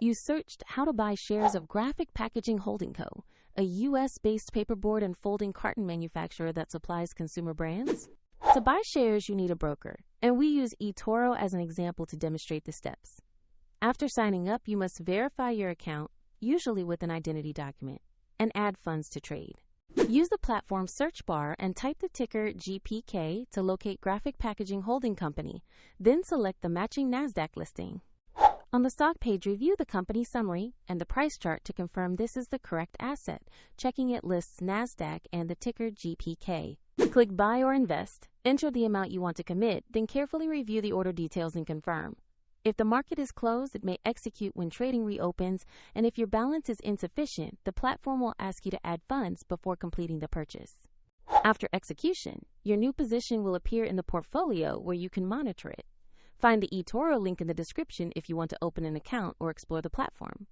You searched how to buy shares of Graphic Packaging Holding Co., a U.S.-based paperboard and folding carton manufacturer that supplies consumer brands. To buy shares, you need a broker, and we use eToro as an example to demonstrate the steps. After signing up, you must verify your account, usually with an identity document, and add funds to trade. Use the platform search bar and type the ticker GPK to locate Graphic Packaging Holding Company, then select the matching NASDAQ listing. On the stock page, review the company summary and the price chart to confirm this is the correct asset, checking it lists NASDAQ and the ticker GPK. Click Buy or Invest, enter the amount you want to commit, then carefully review the order details and confirm. If the market is closed, it may execute when trading reopens, and if your balance is insufficient, the platform will ask you to add funds before completing the purchase. After execution, your new position will appear in the portfolio where you can monitor it. Find the eToro link in the description if you want to open an account or explore the platform.